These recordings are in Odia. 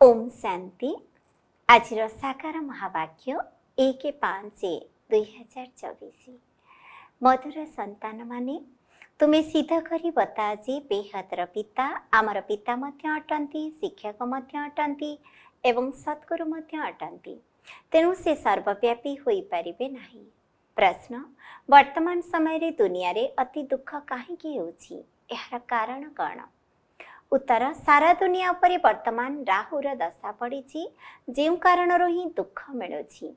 ओम शांति। आज साकार महावाक्य 1-5-2024। मधुर संतान माने तुम्हें सिद्ध करी बता जे बेहदर पिता आमर पिता मध्य अटंती, शिक्षक मध्य अटंती एवं सद्गुरु मध्य अटंती। तेणु से सर्वव्यापी होई परिबे नाही। प्रश्न, वर्तमान समय रे दुनिया रे अति दुख काहेकि होउछि? एहार कारण कौन? उत्तर, सारा दुनिया उपरे वर्तमान राहुर दशा पड़ी, जो कारण ही दुख मिलुछि।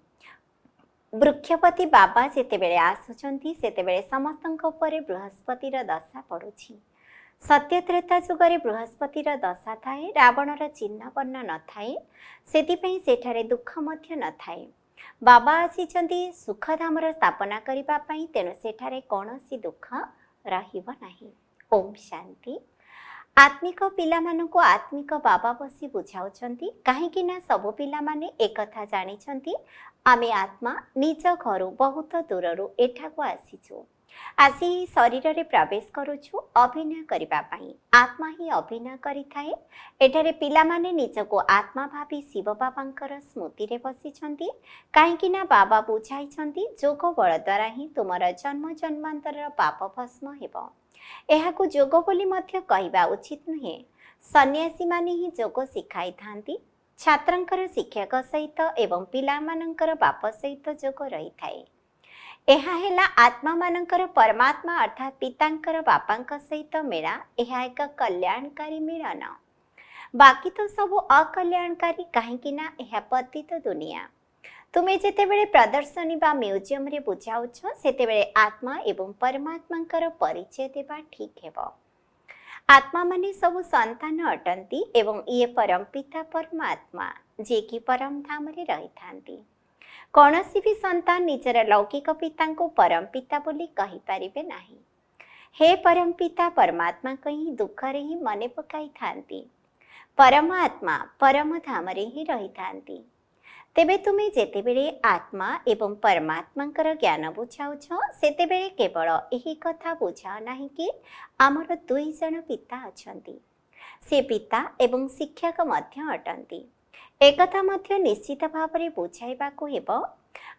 वृक्षपति बाबा जेतेबेले आसुचंती सेतेबेले समस्तଙ୍କ उपरे बृहस्पतिर दशा पड़ुछि। सत्य त्रेता जुगरे बृहस्पतिर दशा थाए, रावणर चिन्ह वर्ण न थाए, सेतिपई सेठारे दुख मध्य न थाए। बाबा आसीचंती सुखधामर स्थापना करिबा पई, तेणु सेठारे कौनसी दुख रहिब नाही। ओम शांति। आत्मिक पिला मानकु आत्मिक बाबा बसी बुझाउछंती, काहेकि ना सबु पिला माने एकथा जानिछंती आमे आत्मा निज घरु बहुत दूररु एठाकु आसीछु। आसी शरीर रे प्रवेश करूछु अभिनय करिबा पई। आत्मा ही अभिनय करिथाए। एठारे पिला माने निजको आत्मा भाबी शिव बाबांकर स्मृति रे बसिछंती, काहेकि ना बाबा बुझाइछंती जोग बळ द्वारा ही तुमर जन्म जन्मांतरर पाप भस्म हेबो। एहाकु जोग बोली मध्य कहिबा उचित नुहे। सन्यासी माने ही जोग शिखाई थांती। छात्रंकर शिक्षक सहित एवं पिला मानंकर बाप सहित जोग रही थाए। एहा हेला आत्मा मानंकर परमात्मा अर्थात पितांकर बापांक सहित मेला। एहा एक कल्याणकारी मिलन। बाकी तो सब अकल्याणकारी, काहेकि ना एहा पतित दुनिया। तुम्हें जेतेबेले प्रदर्शनी बा म्यूजियम रे बुझाउछ, सेतेबेले आत्मा एवं परमात्मांकर परिचय देबा ठीक हेबो। आत्मा माने सब संतान अटंती एवं ये परम पिता परमात्मा जे कि परम धाम रे रही थांती। कौनसी भी संतान निजर लौकिक पिता को परम पिता बोली कहि परिबे नाही। हे परम पिता परमात्मा कहीं दुख रे ही मने पकाई थांती। परमात्मा परम धाम रे ही रही थांती। तेबे तुम्हें जेतेबेले आत्मा एवं परमात्मांकर ज्ञान बुझाउछ, सेतेबेले केवल एही कथा बुझाओ नाही कि आमर दुई जण पिता अछंती। से पिता एवं शिक्षक मध्य अटंती। एकथा मध्य निश्चित भावरे बुझाइबाकु हेबो,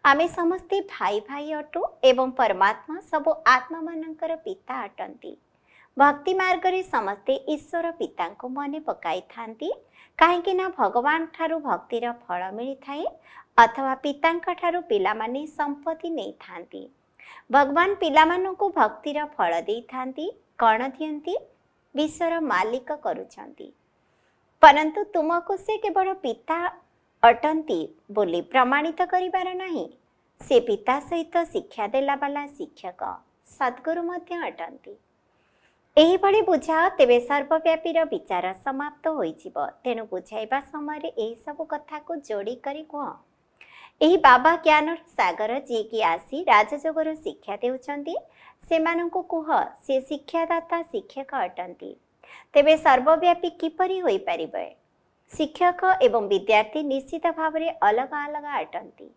आमे समस्ते भाई भाई अटु एवं परमात्मा सब आत्मा मानंकर पिता अटंती। भक्ति मार्ग रे समस्ते ईश्वर पिता को मने पकाई थांती, काहेकि ना भगवान ठारू भक्तिर फल मिली थाए अथवा पितांका ठारू पिला माने संपत्ति नहीं थांती। भगवान पिला मानकु भक्तिर फल देई थांती। कण दियंती? विश्वर मालिक करूछंती। परंतु तुमको से केवल पिता अटंती बोली प्रमाणित करिबार नाही। से पिता सहित शिक्षा देला वाला शिक्षक सद्गुरु मध्य अटंती। एही भली बुझाओ, तेबे सर्वव्यापीर विचार समाप्त होइजिब। तेणु बुझाइबा समय एही सब कथा को जोड़ी करी कह। एही बाबा ज्ञान सागर जी की आसी राजयोगर शिक्षा देउछंती, सेमानंकु कह से शिक्षादाता शिक्षक अटंती। तेबे सर्वव्यापी किपरि होई परिबे? शिक्षक एवं विद्यार्थी निश्चित भावरे अलग अलग अटंती।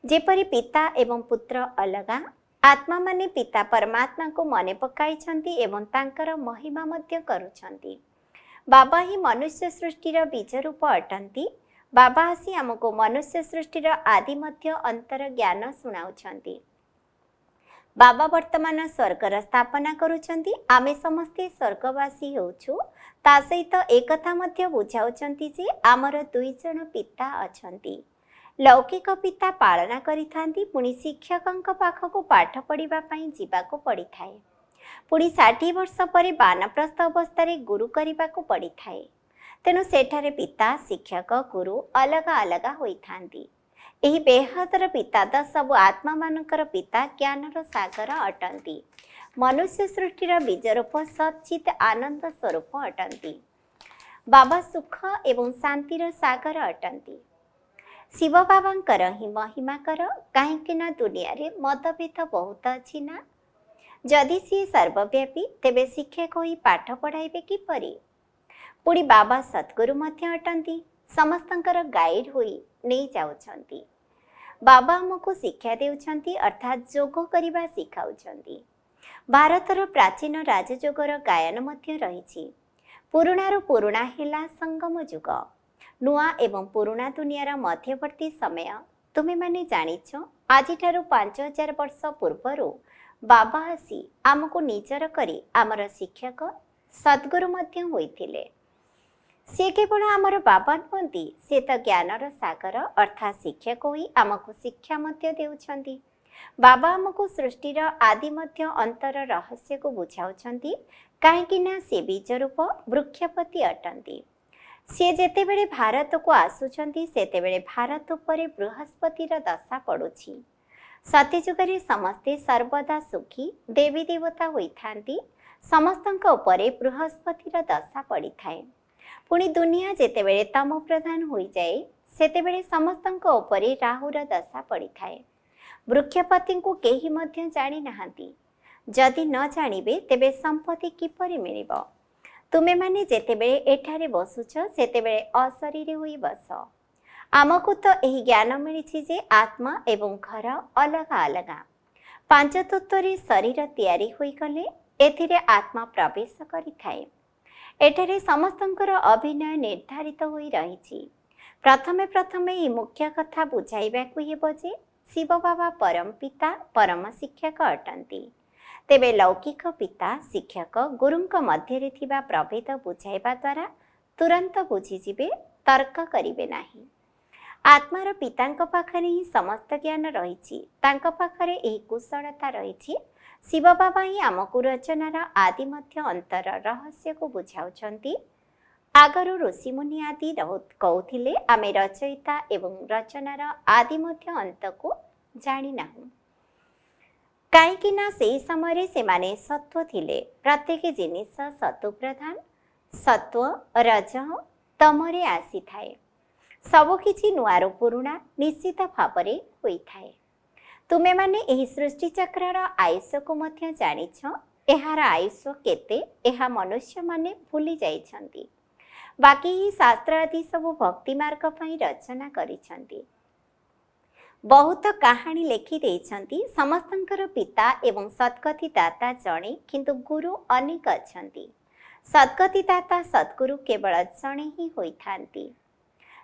जेपरि पिता एवं पुत्र अलगा, आत्मा माने पिता परमात्मा को मने पकाइछंती एवं तांकर महिमा मध्य करूछंती। बाबा ही मनुष्य सृष्टिर बीज रूप अटंती। बाबा आसी हमको मनुष्य सृष्टिर आदि मध्य अंतर ज्ञान सुनाउछंती। बाबा वर्तमान स्वर्गर स्थापना करूछंती। आमे समस्ते स्वर्गवासी होउछु। ता सहित एकथा मध्य बुझाउछंती जे आमर दुई जण पिता अछंती। लौकिक पिता पालना करिथांती, पुणी शिक्षकंक पाखको पाठ पढ़िबा पई जीवाको पड़िथाए। पुणी 60 वर्ष परे बानप्रस्थ अवस्था गुरु करिबाको पड़िथाए। तेणु सेठारे पिता शिक्षक गुरु अलग अलग होइथांती। एही बेहदर पिता द सब आत्मा मानकर पिता ज्ञानर सागर अटंती। मनुष्य सृष्टिर बीजरूप सच्चित आनंद स्वरूप अटंती। बाबा सुख एवं शांतिर सागर अटंती। शिव बाबांकर ही महिमा कर, काहेकि ना दुनिया रे मतभेद बहुत अछि ना। जदि सी सर्वव्यापी, तेबे शिक्षक होई पाठ पढ़ाइबे किपरि? पुणी बाबा सद्गुरु मध्य अटंती। समस्तंकर गाइड होई नहीं जाउछंती। बाबा हमको शिक्षा देउछंती, अर्थात जोग करिबा सिखाउछंती। भारतर प्राचीन राजयोगर गायन मध्य रहिछि। पुरुणारु पुरुणा हेला संगम जुग। ନୂଆ ଏବଂ ପୁରୁଣା ଦୁନିଆର ମଧ୍ୟବର୍ତ୍ତୀ ସମୟ ତୁମେମାନେ ଜାଣିଛ। ଆଜିଠାରୁ 5000 ବର୍ଷ ପୂର୍ବରୁ ବାବା ଆସି ଆମକୁ ନିଜର କରି ଆମର ଶିକ୍ଷକ ସଦ୍ଗୁରୁ ମଧ୍ୟ ହୋଇଥିଲେ। ସେ କେବଳ ଆମର ବାବା ନୁହନ୍ତି, ସେ ତ ଜ୍ଞାନର ସାଗର ଅର୍ଥାତ୍ ଶିକ୍ଷକ ହୋଇ ଆମକୁ ଶିକ୍ଷା ମଧ୍ୟ ଦେଉଛନ୍ତି। ବାବା ଆମକୁ ସୃଷ୍ଟିର ଆଦି ମଧ୍ୟ ଅନ୍ତର ରହସ୍ୟକୁ ବୁଝାଉଛନ୍ତି, କାହିଁକି ନା ସେ ବୀଜରୂପ ବୃକ୍ଷପତି ଅଟନ୍ତି। ସେ ଯେତେବେଳେ ଭାରତକୁ ଆସୁଛନ୍ତି ସେତେବେଳେ ଭାରତ ଉପରେ ବୃହସ୍ପତିର ଦଶା ପଡ଼ୁଛି। ସତ୍ୟଯୁଗରେ ସମସ୍ତେ ସର୍ବଦା ସୁଖୀ ଦେବୀ ଦେବତା ହୋଇଥାନ୍ତି। ସମସ୍ତଙ୍କ ଉପରେ ବୃହସ୍ପତିର ଦଶା ପଡ଼ିଥାଏ। ପୁଣି ଦୁନିଆ ଯେତେବେଳେ ତମ ପ୍ରଧାନ ହୋଇଯାଏ ସେତେବେଳେ ସମସ୍ତଙ୍କ ଉପରେ ରାହୁର ଦଶା ପଡ଼ିଥାଏ। ବୃକ୍ଷପତିଙ୍କୁ କେହି ମଧ୍ୟ ଜାଣିନାହାନ୍ତି। ଯଦି ନ ଜାଣିବେ ତେବେ ସମ୍ପତ୍ତି କିପରି ମିଳିବ? ତୁମେମାନେ ଯେତେବେଳେ ଏଠାରେ ବସୁଛ ସେତେବେଳେ ଅଶରୀରୀ ହୋଇ ବସ। ଆମକୁ ତ ଏହି ଜ୍ଞାନ ମିଳିଛି ଯେ ଆତ୍ମା ଏବଂ ଘର ଅଲଗା ଅଲଗା। ପାଞ୍ଚତତ୍ତ୍ୱରେ ଶରୀର ତିଆରି ହୋଇଗଲେ ଏଥିରେ ଆତ୍ମା ପ୍ରବେଶ କରିଥାଏ। ଏଠାରେ ସମସ୍ତଙ୍କର ଅଭିନୟ ନିର୍ଦ୍ଧାରିତ ହୋଇ ରହିଛି। ପ୍ରଥମେ ଏହି ମୁଖ୍ୟ କଥା ବୁଝାଇବାକୁ ହେବ ଯେ ଶିବ ବାବା ପରମ ପିତା ପରମ ଶିକ୍ଷକ ଅଟନ୍ତି। ତେବେ ଲୌକିକ ପିତା ଶିକ୍ଷକ ଗୁରୁଙ୍କ ମଧ୍ୟରେ ଥିବା ପ୍ରଭେଦ ବୁଝାଇବା ଦ୍ୱାରା ତୁରନ୍ତ ବୁଝିଯିବେ, ତର୍କ କରିବେ ନାହିଁ। ଆତ୍ମାର ପିତାଙ୍କ ପାଖରେ ହିଁ ସମସ୍ତ ଜ୍ଞାନ ରହିଛି, ତାଙ୍କ ପାଖରେ ଏହି କୁଶଳତା ରହିଛି। ଶିବ ବାବା ହିଁ ଆମକୁ ରଚନାର ଆଦି ମଧ୍ୟ ଅନ୍ତର ରହସ୍ୟକୁ ବୁଝାଉଛନ୍ତି। ଆଗରୁ ଋଷିମୁନି ଆଦି କହୁଥିଲେ ଆମେ ରଚୟିତା ଏବଂ ରଚନାର ଆଦି ମଧ୍ୟ ଅନ୍ତକୁ ଜାଣିନାହୁଁ। କାହିଁକି ନା ସେହି ସମୟରେ ସେମାନେ ସତ୍ୱ ଥିଲେ। ପ୍ରତ୍ୟେକ ଜିନିଷ ସତ୍ୱ ପ୍ରଧାନ। ସତ୍ୱ ରଜ ତମରେ ଆସିଥାଏ। ସବୁକିଛି ନୂଆରୁ ପୁରୁଣା ନିଶ୍ଚିତ ଭାବରେ ହୋଇଥାଏ। ତୁମେମାନେ ଏହି ସୃଷ୍ଟିଚକ୍ରର ଆୟୁଷକୁ ମଧ୍ୟ ଜାଣିଛ। ଏହାର ଆୟୁଷ କେତେ ଏହା ମନୁଷ୍ୟମାନେ ଭୁଲି ଯାଇଛନ୍ତି। ବାକି ଏହି ଶାସ୍ତ୍ର ଆଦି ସବୁ ଭକ୍ତି ମାର୍ଗ ପାଇଁ ରଚନା କରିଛନ୍ତି। ବହୁତ କାହାଣୀ ଲେଖି ଦେଇଛନ୍ତି। ସମସ୍ତଙ୍କର ପିତା ଏବଂ ସଦ୍ଗତି ଦାତା ଜଣେ, କିନ୍ତୁ ଗୁରୁ ଅନେକ ଅଛନ୍ତି। ସଦ୍ଗତି ଦାତା ସଦ୍ଗୁରୁ କେବଳ ଜଣେ ହିଁ ହୋଇଥାନ୍ତି।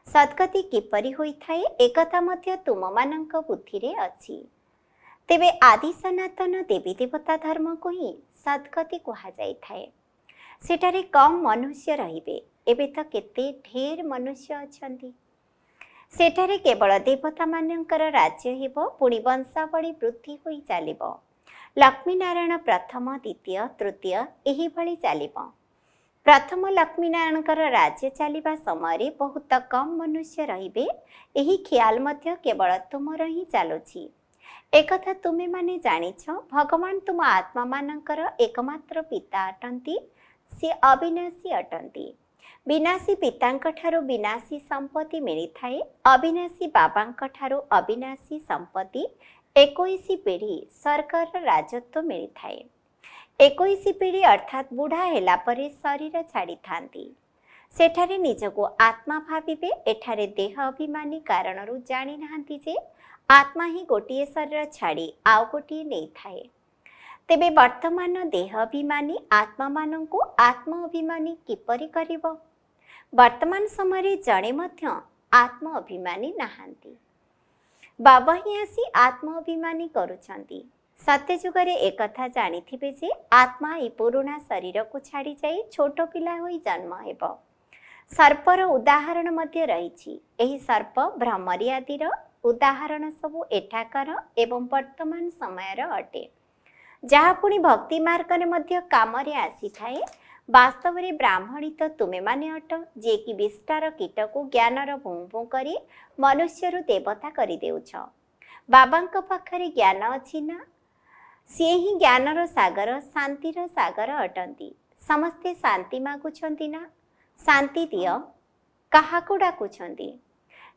ସଦ୍ଗତି କିପରି ହୋଇଥାଏ ଏକଥା ମଧ୍ୟ ତୁମମାନଙ୍କ ବୁଦ୍ଧିରେ ଅଛି। ତେବେ ଆଦି ସନାତନ ଦେବୀ ଦେବତା ଧର୍ମକୁ ହିଁ ସଦ୍ଗତି କୁହାଯାଇଥାଏ। ସେଠାରେ କମ୍ ମନୁଷ୍ୟ ରହିବେ। ଏବେ ତ କେତେ ଢେର ମନୁଷ୍ୟ ଅଛନ୍ତି। ସେଠାରେ କେବଳ ଦେବତାମାନଙ୍କର ରାଜ୍ୟ ହେବ। ପୁଣି ବଂଶାବଳୀ ବୃଦ୍ଧି ହୋଇ ଚାଲିବ। ଲକ୍ଷ୍ମୀନାରାୟଣ ପ୍ରଥମ ଦ୍ୱିତୀୟ ତୃତୀୟ ଏହିଭଳି ଚାଲିବ। ପ୍ରଥମ ଲକ୍ଷ୍ମୀନାରାୟଣଙ୍କର ରାଜ୍ୟ ଚାଲିବା ସମୟରେ ବହୁତ କମ୍ ମନୁଷ୍ୟ ରହିବେ। ଏହି ଖିଆଲ ମଧ୍ୟ କେବଳ ତୁମର ହିଁ ଚାଲୁଛି। ଏକଥା ତୁମେମାନେ ଜାଣିଛ, ଭଗବାନ ତୁମ ଆତ୍ମାମାନଙ୍କର ଏକମାତ୍ର ପିତା ଅଟନ୍ତି। ସେ ଅବିନାଶୀ ଅଟନ୍ତି। ବିନାଶୀ ପିତାଙ୍କ ଠାରୁ ବିନାଶୀ ସମ୍ପତ୍ତି ମିଳିଥାଏ। ଅବିନାଶୀ ବାବାଙ୍କ ଠାରୁ ଅବିନାଶୀ ସମ୍ପତ୍ତି 21 ପିଢ଼ି ସ୍ୱର୍ଗର ରାଜତ୍ୱ ମିଳିଥାଏ। 21 ପିଢ଼ି ଅର୍ଥାତ୍ ବୁଢ଼ା ହେଲା ପରେ ଶରୀର ଛାଡ଼ିଥାନ୍ତି। ସେଠାରେ ନିଜକୁ ଆତ୍ମା ଭାବିବେ। ଏଠାରେ ଦେହ ଅଭିମାନୀ କାରଣରୁ ଜାଣିନାହାନ୍ତି ଯେ ଆତ୍ମା ହିଁ ଗୋଟିଏ ଶରୀର ଛାଡ଼ି ଆଉ ଗୋଟିଏ ନେଇଥାଏ। ତେବେ ବର୍ତ୍ତମାନ ଦେହ ଅଭିମାନୀ ଆତ୍ମାମାନଙ୍କୁ ଆତ୍ମ ଅଭିମାନୀ କିପରି କରିବ? ବର୍ତ୍ତମାନ ସମୟରେ ଜଣେ ମଧ୍ୟ ଆତ୍ମ ଅଭିମାନୀ ନାହାନ୍ତି। ବାବା ହିଁ ଆସି ଆତ୍ମ ଅଭିମାନୀ କରୁଛନ୍ତି। ସତ୍ୟଯୁଗରେ ଏକଥା ଜାଣିଥିବେ ଯେ ଆତ୍ମା ଏହି ପୁରୁଣା ଶରୀରକୁ ଛାଡ଼ି ଯାଇ ଛୋଟ ପିଲା ହୋଇ ଜନ୍ମ ହେବ। ସର୍ପର ଉଦାହରଣ ମଧ୍ୟ ରହିଛି। ଏହି ସର୍ପ ଭ୍ରମରୀ ଆଦିର ଉଦାହରଣ ସବୁ ଏଠାକାର ଏବଂ ବର୍ତ୍ତମାନ ସମୟର ଅଟେ, ଯାହା ପୁଣି ଭକ୍ତି ମାର୍ଗରେ ମଧ୍ୟ କାମରେ ଆସିଥାଏ। ବାସ୍ତବରେ ବ୍ରାହ୍ମଣୀ ତ ତୁମେମାନେ ଅଟ, ଯିଏକି ବିଷ୍ଠାର କୀଟକୁ ଜ୍ଞାନର ଭୁଁ ଭୁଁ କରି ମନୁଷ୍ୟରୁ ଦେବତା କରିଦେଉଛ। ବାବାଙ୍କ ପାଖରେ ଜ୍ଞାନ ଅଛି ନା? ସିଏ ହିଁ ଜ୍ଞାନର ସାଗର, ଶାନ୍ତିର ସାଗର ଅଟନ୍ତି। ସମସ୍ତେ ଶାନ୍ତି ମାଗୁଛନ୍ତି ନା? ଶାନ୍ତି ଦିଅ। କାହାକୁ ଡାକୁଛନ୍ତି?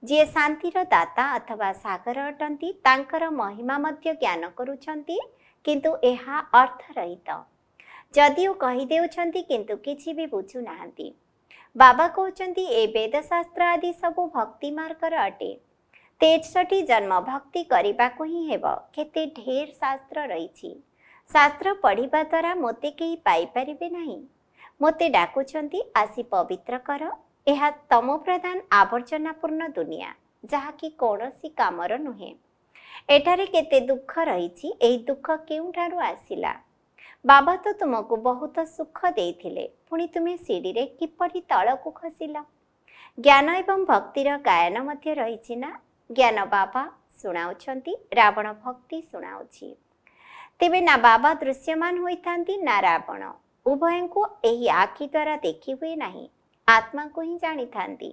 ଯିଏ ଶାନ୍ତିର ଦାତା ଅଥବା ସାଗର ଅଟନ୍ତି ତାଙ୍କର ମହିମା ମଧ୍ୟ ଜ୍ଞାନ କରୁଛନ୍ତି, କିନ୍ତୁ ଏହା ଅର୍ଥରହିତ। ଯଦିଓ କହିଦେଉଛନ୍ତି କିନ୍ତୁ କିଛି ବି ବୁଝୁନାହାନ୍ତି। ବାବା କହୁଛନ୍ତି ଏ ବେଦଶାସ୍ତ୍ର ଆଦି ସବୁ ଭକ୍ତି ମାର୍ଗର ଅଟେ। 63 ଜନ୍ମ ଭକ୍ତି କରିବାକୁ ହିଁ ହେବ। କେତେ ଢେର ଶାସ୍ତ୍ର ରହିଛି। ଶାସ୍ତ୍ର ପଢ଼ିବା ଦ୍ୱାରା ମୋତେ କେହି ପାଇପାରିବେ ନାହିଁ। ମୋତେ ଡାକୁଛନ୍ତି ଆସି ପବିତ୍ର କର। ଏହା ତମ ପ୍ରଧାନ ଆବର୍ଜନାପୂର୍ଣ୍ଣ ଦୁନିଆ, ଯାହାକି କୌଣସି କାମର ନୁହେଁ। ଏଠାରେ କେତେ ଦୁଃଖ ରହିଛି, ଏହି ଦୁଃଖ କେଉଁଠାରୁ ଆସିଲା? ବାବା ତ ତୁମକୁ ବହୁତ ସୁଖ ଦେଇଥିଲେ, ପୁଣି ତୁମେ ସିଡ଼ିରେ କିପରି ତଳକୁ ଖସିଲ? ଜ୍ଞାନ ଏବଂ ଭକ୍ତିର ଗାୟନ ମଧ୍ୟ ରହିଛି ନା? ଜ୍ଞାନ ବାବା ଶୁଣାଉଛନ୍ତି, ରାବଣ ଭକ୍ତି ଶୁଣାଉଛି। ତେବେ ନା ବାବା ଦୃଶ୍ୟମାନ ହୋଇଥାନ୍ତି ନା ରାବଣ। ଉଭୟଙ୍କୁ ଏହି ଆଖି ଦ୍ୱାରା ଦେଖି ହୁଏ ନାହିଁ, ଆତ୍ମାକୁ ହିଁ ଜାଣିଥାନ୍ତି।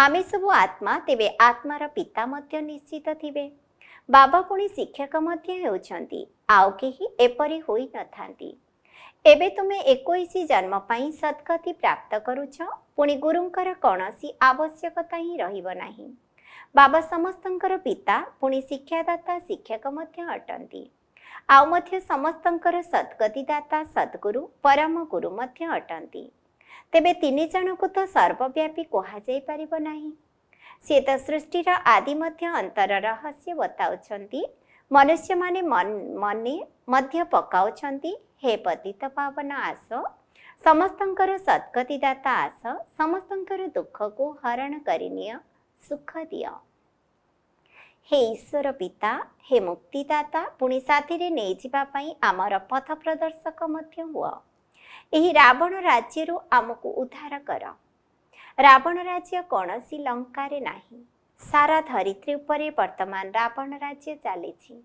ଆମେ ସବୁ ଆତ୍ମା, ତେବେ ଆତ୍ମାର ପିତା ମଧ୍ୟ ନିଶ୍ଚିତ ଥିବେ। ବାବା ପୁଣି ଶିକ୍ଷକ ମଧ୍ୟ ହେଉଛନ୍ତି, ଆଉ କେହି ଏପରି ହୋଇନଥାନ୍ତି। ଏବେ ତୁମେ 21 ଜନ୍ମ ପାଇଁ ସଦ୍ଗତି ପ୍ରାପ୍ତ କରୁଛ, ପୁଣି ଗୁରୁଙ୍କର କୌଣସି ଆବଶ୍ୟକତା ହିଁ ରହିବ ନାହିଁ। ବାବା ସମସ୍ତଙ୍କର ପିତା, ପୁଣି ଶିକ୍ଷାଦାତା ଶିକ୍ଷକ ମଧ୍ୟ ଅଟନ୍ତି। ଆଉ ମଧ୍ୟ ସମସ୍ତଙ୍କର ସଦ୍ଗତିଦାତା ସଦ୍ଗୁରୁ ପରମ ଗୁରୁ ମଧ୍ୟ ଅଟନ୍ତି। ତେବେ ତିନି ଜଣଙ୍କୁ ତ ସର୍ବବ୍ୟାପୀ କୁହାଯାଇପାରିବ ନାହିଁ। ସେ ତ ସୃଷ୍ଟିର ଆଦି ମଧ୍ୟ ଅନ୍ତର ରହସ୍ୟ ବତାଉଛନ୍ତି। ମନୁଷ୍ୟମାନେ ମନେ ମଧ୍ୟ ପକାଉଛନ୍ତି, ହେ ପତିତ ପାବନ ଆସ, ସମସ୍ତଙ୍କର ସଦ୍ଗତିଦାତା ଆସ, ସମସ୍ତଙ୍କର ଦୁଃଖକୁ ହରଣ କରିନିଅ, ସୁଖ ଦିଅ। ହେ ଈଶ୍ୱର ପିତା, ହେ ମୁକ୍ତିଦାତା, ପୁଣି ସାଥିରେ ନେଇଯିବା ପାଇଁ ଆମର ପଥ ପ୍ରଦର୍ଶକ ମଧ୍ୟ ହୁଅ। ଏହି ରାବଣ ରାଜ୍ୟରୁ ଆମକୁ ଉଦ୍ଧାର କର। ରାବଣ ରାଜ୍ୟ କୌଣସି ଲଙ୍କାରେ ନାହିଁ। ସାରା ଧରିତ୍ରୀ ଉପରେ ବର୍ତ୍ତମାନ ରାବଣ ରାଜ୍ୟ ଚାଲିଛି।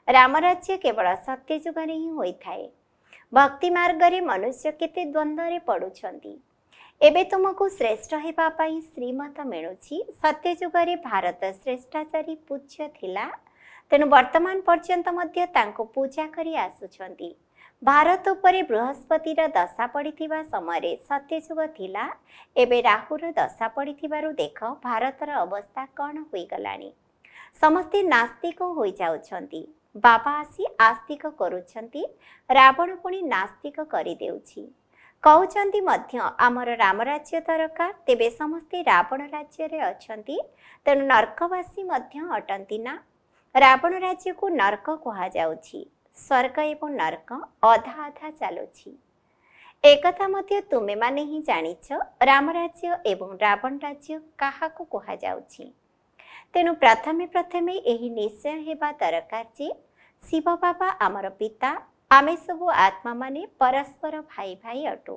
ରାମରାଜ୍ୟ କେବଳ ସତ୍ୟ ଯୁଗରେ ହିଁ ହୋଇଥାଏ। ଭକ୍ତି ମାର୍ଗରେ ମନୁଷ୍ୟ କେତେ ଦ୍ୱନ୍ଦ୍ୱରେ ପଡ଼ୁଛନ୍ତି। ଏବେ ତୁମକୁ ଶ୍ରେଷ୍ଠ ହେବା ପାଇଁ ଶ୍ରୀମତ ମିଳୁଛି। ସତ୍ୟ ଯୁଗରେ ଭାରତ ଶ୍ରେଷ୍ଠାଚାରୀ ପୂଜ୍ୟ ଥିଲା, ତେଣୁ ବର୍ତ୍ତମାନ ପର୍ଯ୍ୟନ୍ତ ମଧ୍ୟ ତାଙ୍କୁ ପୂଜା କରି ଆସୁଛନ୍ତି। ଭାରତ ଉପରେ ବୃହସ୍ପତିର ଦଶା ପଡ଼ିଥିବା ସମୟରେ ସତ୍ୟଯୁଗ ଥିଲା। ଏବେ ରାହୁର ଦଶା ପଡ଼ିଥିବାରୁ ଦେଖ ଭାରତର ଅବସ୍ଥା କ'ଣ ହୋଇଗଲାଣି। ସମସ୍ତେ ନାସ୍ତିକ ହୋଇଯାଉଛନ୍ତି। ବାବା ଆସି ଆସ୍ତିକ କରୁଛନ୍ତି, ରାବଣ ପୁଣି ନାସ୍ତିକ କରିଦେଉଛି। କହୁଛନ୍ତି ମଧ୍ୟ ଆମର ରାମରାଜ୍ୟ ଦରକାର। ତେବେ ସମସ୍ତେ ରାବଣ ରାଜ୍ୟରେ ଅଛନ୍ତି, ତେଣୁ ନର୍କବାସୀ ମଧ୍ୟ ଅଟନ୍ତି ନା? ରାବଣ ରାଜ୍ୟକୁ ନର୍କ କୁହାଯାଉଛି। ସ୍ୱର୍ଗ ଏବଂ ନର୍କ ଅଧା ଅଧା ଚାଲୁଛି। ଏକଥା ମଧ୍ୟ ତୁମେମାନେ ହିଁ ଜାଣିଛ, ରାମରାଜ୍ୟ ଏବଂ ରାବଣ ରାଜ୍ୟ କାହାକୁ କୁହାଯାଉଛି। ତେଣୁ ପ୍ରଥମେ ଏହି ନିଶ୍ଚୟ ହେବା ଦରକାର ଯେ ଶିବ ବାବା ଆମର ପିତା, ଆମେ ସବୁ ଆତ୍ମାମାନେ ପରସ୍ପର ଭାଇ ଭାଇ ଅଟୁ।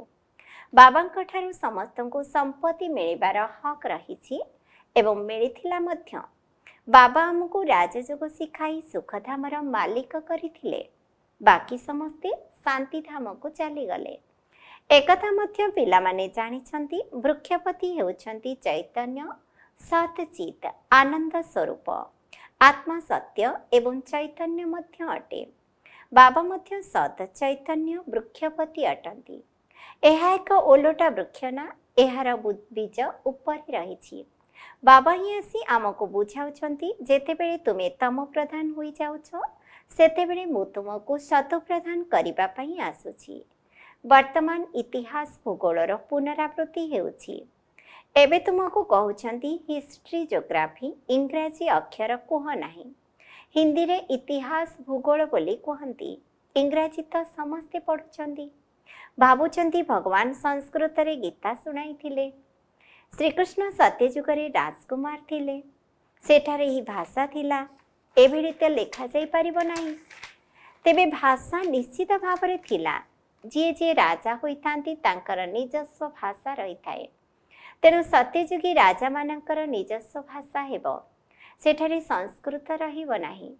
ବାବାଙ୍କ ଠାରୁ ସମସ୍ତଙ୍କୁ ସମ୍ପତ୍ତି ମିଳିବାର ହକ୍ ରହିଛି ଏବଂ ମିଳିଥିଲା ମଧ୍ୟ। ବାବା ଆମକୁ ରାଜଯୋଗ ଶିଖାଇ ସୁଖଧାମର ମାଲିକ କରିଥିଲେ। ବାକି ସମସ୍ତେ ଶାନ୍ତିଧାମକୁ ଚାଲିଗଲେ। ଏକଥା ମଧ୍ୟ ପିଲାମାନେ ଜାଣିଛନ୍ତି, ବୃକ୍ଷପତି ହେଉଛନ୍ତି ଚୈତନ୍ୟ ସତ୍ ଚିତ୍ ଆନନ୍ଦ ସ୍ୱରୂପ। ଆତ୍ମା ସତ୍ୟ ଏବଂ ଚୈତନ୍ୟ ମଧ୍ୟ ଅଟେ। ବାବା ମଧ୍ୟ ସତ୍ ଚୈତନ୍ୟ ବୃକ୍ଷପତି ଅଟନ୍ତି। ଏହା ଏକ ଓଲଟା ବୃକ୍ଷ ନା? ଏହାର ବୀଜ ଉପରେ ରହିଛି। ବାବା ହିଁ ଆସି ଆମକୁ ବୁଝାଉଛନ୍ତି, ଯେତେବେଳେ ତୁମେ ତମ ପ୍ରଧାନ ହୋଇଯାଉଛ, ସେତେବେଳେ ମୁଁ ତୁମକୁ ସତ ପ୍ରଦାନ କରିବା ପାଇଁ ଆସୁଛି। ବର୍ତ୍ତମାନ ଇତିହାସ ଭୂଗୋଳର ପୁନରାବୃତ୍ତି ହେଉଛି। ଏବେ ତୁମକୁ କହୁଛନ୍ତି ହିଷ୍ଟ୍ରି ଜୋଗ୍ରାଫି, ଇଂରାଜୀ ଅକ୍ଷର କୁହ ନାହିଁ। ହିନ୍ଦୀରେ ଇତିହାସ ଭୂଗୋଳ ବୋଲି କୁହନ୍ତି। ଇଂରାଜୀ ତ ସମସ୍ତେ ପଢ଼ୁଛନ୍ତି। ଭାବୁଛନ୍ତି ଭଗବାନ ସଂସ୍କୃତରେ ଗୀତା ଶୁଣାଇଥିଲେ। ଶ୍ରୀକୃଷ୍ଣ ସତ୍ୟଯୁଗରେ ରାଜକୁମାର ଥିଲେ, ସେଠାରେ ଏହି ଭାଷା ଥିଲା। ଏଭଳି ତ ଲେଖାଯାଇପାରିବ ନାହିଁ। ତେବେ ଭାଷା ନିଶ୍ଚିତ ଭାବରେ ଥିଲା। ଯିଏ ଯିଏ ରାଜା ହୋଇଥାନ୍ତି ତାଙ୍କର ନିଜସ୍ୱ ଭାଷା ରହିଥାଏ। ତେଣୁ ସତ୍ୟଯୁଗୀ ରାଜାମାନଙ୍କର ନିଜସ୍ୱ ଭାଷା ହେବ। ସେଠାରେ ସଂସ୍କୃତ ରହିବ ନାହିଁ।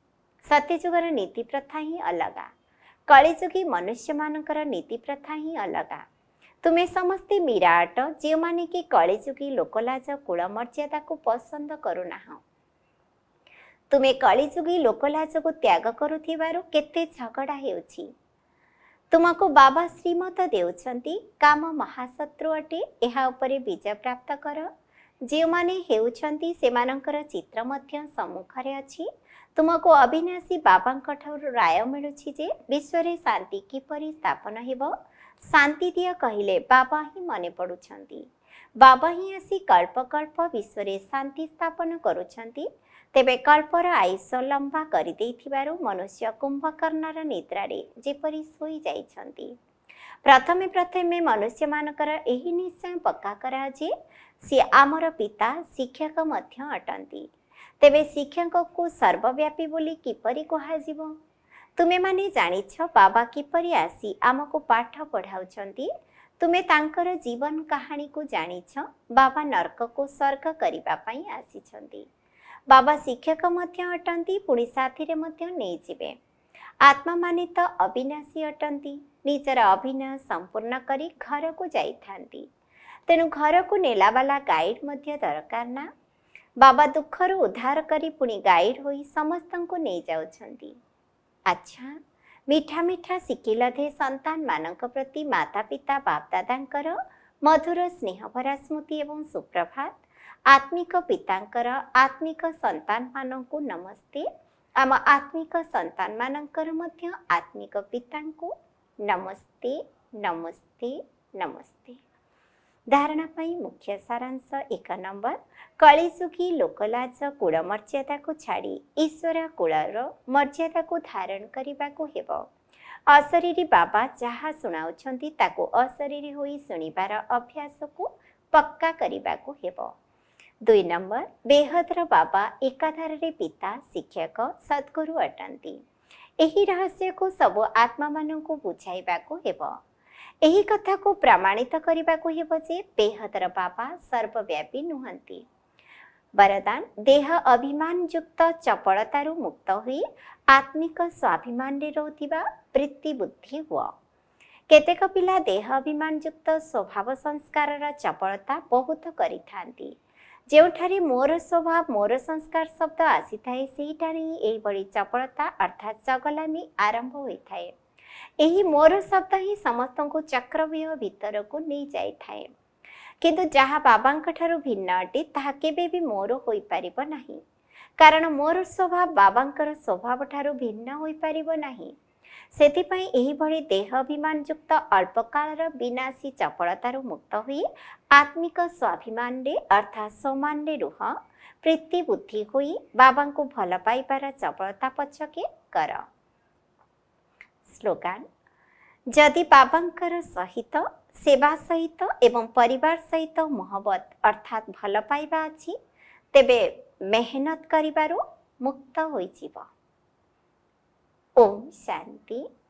ସତ୍ୟଯୁଗର ନୀତି ପ୍ରଥା ହିଁ ଅଲଗା। କଳିଯୁଗୀ ମନୁଷ୍ୟମାନଙ୍କର ନୀତି ପ୍ରଥା ହିଁ ଅଲଗା। ତୁମେ ସମସ୍ତେ ମୀରା ଅଟ, ଯେଉଁମାନେ କି କଳିଯୁଗୀ ଲୋକଲାଜ କୁଳ ମର୍ଯ୍ୟାଦାକୁ ପସନ୍ଦ କରୁନାହଁ। ତୁମେ କଳିଯୁଗୀ ଲୋକଲାଜକୁ ତ୍ୟାଗ କରୁଥିବାରୁ କେତେ ଝଗଡ଼ା ହେଉଛି। ତୁମକୁ ବାବା ଶ୍ରୀମତ ଦେଉଛନ୍ତି, କାମ ମହାଶତ୍ରୁ ଅଟେ, ଏହା ଉପରେ ବିଜୟ ପ୍ରାପ୍ତ କର। ଯେଉଁମାନେ ହେଉଛନ୍ତି ସେମାନଙ୍କର ଚିତ୍ର ମଧ୍ୟ ସମ୍ମୁଖରେ ଅଛି। ତୁମକୁ ଅବିନାଶୀ ବାବାଙ୍କ ଠାରୁ ରାୟ ମିଳୁଛି ଯେ ବିଶ୍ୱରେ ଶାନ୍ତି କିପରି ସ୍ଥାପନ ହେବ। ଶାନ୍ତି ଦିଅ କହିଲେ ବାବା ହିଁ ମନେ ପଡ଼ୁଛନ୍ତି। ବାବା ହିଁ ଆସି କଳ୍ପ କଳ୍ପ ବିଶ୍ୱରେ ଶାନ୍ତି ସ୍ଥାପନ କରୁଛନ୍ତି। ତେବେ କଳ୍ପର ଆୟୁଷ ଲମ୍ବା କରିଦେଇଥିବାରୁ ମନୁଷ୍ୟ କୁମ୍ଭକର୍ଣ୍ଣର ନିଦ୍ରାରେ ଯେପରି ଶୋଇ ଯାଇଛନ୍ତି। प्रथमे प्रथमे मनुष्य मानकर एही निश्चय पक्का करा जे सी आमर पिता शिक्षक मध्य अटंती। तेबे शिक्षक को सर्वव्यापी बोली किपरि कहाजिवो? तुमे माने जानिछ बाबा किपरि आसी आमको पाठ पढ़ाउछंती। तुमे तांकर जीवन कहानी को जानिछ। बाबा नरक को स्वर्ग करिबा पई आसीछंती। बाबा शिक्षक मध्य अटंती, पुणी साथी रे मध्य नै जिवे। आत्मा माने तो अविनाशी अटंती। निजर अभिनय संपूर्ण करी घर को जाइथांती। तेणु घर को नेलावाला गाइड मध्य दरकार ना। बाबा दुखर उद्धार करी पुणी गाइड होई समस्तंको नै जाउछंती। अच्छा, मीठा मीठा शिखिलधे संतान मानक प्रति माता पिता बाप दादांकर मधुर स्नेह भरा स्मृति एवं सुप्रभात। आत्मिक पितांकर आत्मिक संतान मानंकु नमस्ते। आम आत्मिक संतान मानंकर मध्य आत्मिक पितांकु नमस्ते नमस्ते नमस्ते। धारणा पाई मुख्य सारांश 1 नंबर, कलिजुगी लोकलाज कूल मर्यादा को छाड़ी ईश्वर कूलर मर्यादा को धारण करने को हेबो। अशरीरी बाबा जहाँ शुणाउछंती ताको अशरीरी होई सुनिबार अभ्यास को पक्का करने को हेबो। 2 नंबर, बेहदर बाबा एकाधार पिता शिक्षक सद्गुरु अटंती। एही रहस्य को सब आत्मा मानन को बुझाइबा को हेबो। एही कथा को प्रमाणित करने को हेबो जे बेहदर बाबा सर्वव्यापी नुहंती। वरदान, देह अभिमान युक्त चपलतारु मुक्त हुई आत्मिक स्वाभिमान रे रहउथिबा वृत्ति बुद्धि हुआ। केतेक पिला देह अभिमान युक्त स्वभाव संस्कार चपलता बहुत करिथांती। जेउठारे मोर स्वभाव मोर संस्कार शब्द आसी थाए सेहिठारे एही बड़ी चपलता अर्थात चगलामी आरंभ होई थाए। एही मोर शब्द ही समस्तंको चक्रव्यूह भितर को नहीं जाई थाए। किंतु जहाँ बाबांक ठारू भिन्न अटे ताहा केबे भी मोर होई पारिबो नाही। कारण मोर स्वभाव बाबांकर स्वभाव ठारू भिन्न होई पारिबो नाही। सेथिपई एही भଳି देह अभिमान युक्त अल्पकालर विनाशी चपलतारू मुक्त हुई आत्मिक स्वाभिमान रे अर्थात सम्मान रे रुह प्रीति बुद्धि हुई बाबांको भल पाइबार चपलता पछके कर। स्लोगान, जदि बाबांकर सहित सेवा सहित एवं परिवार सहित मोहब्बत अर्थात भल पाइबा अछि तेबे मेहनत करिबारो मुक्त होई जीव। ओम शांति।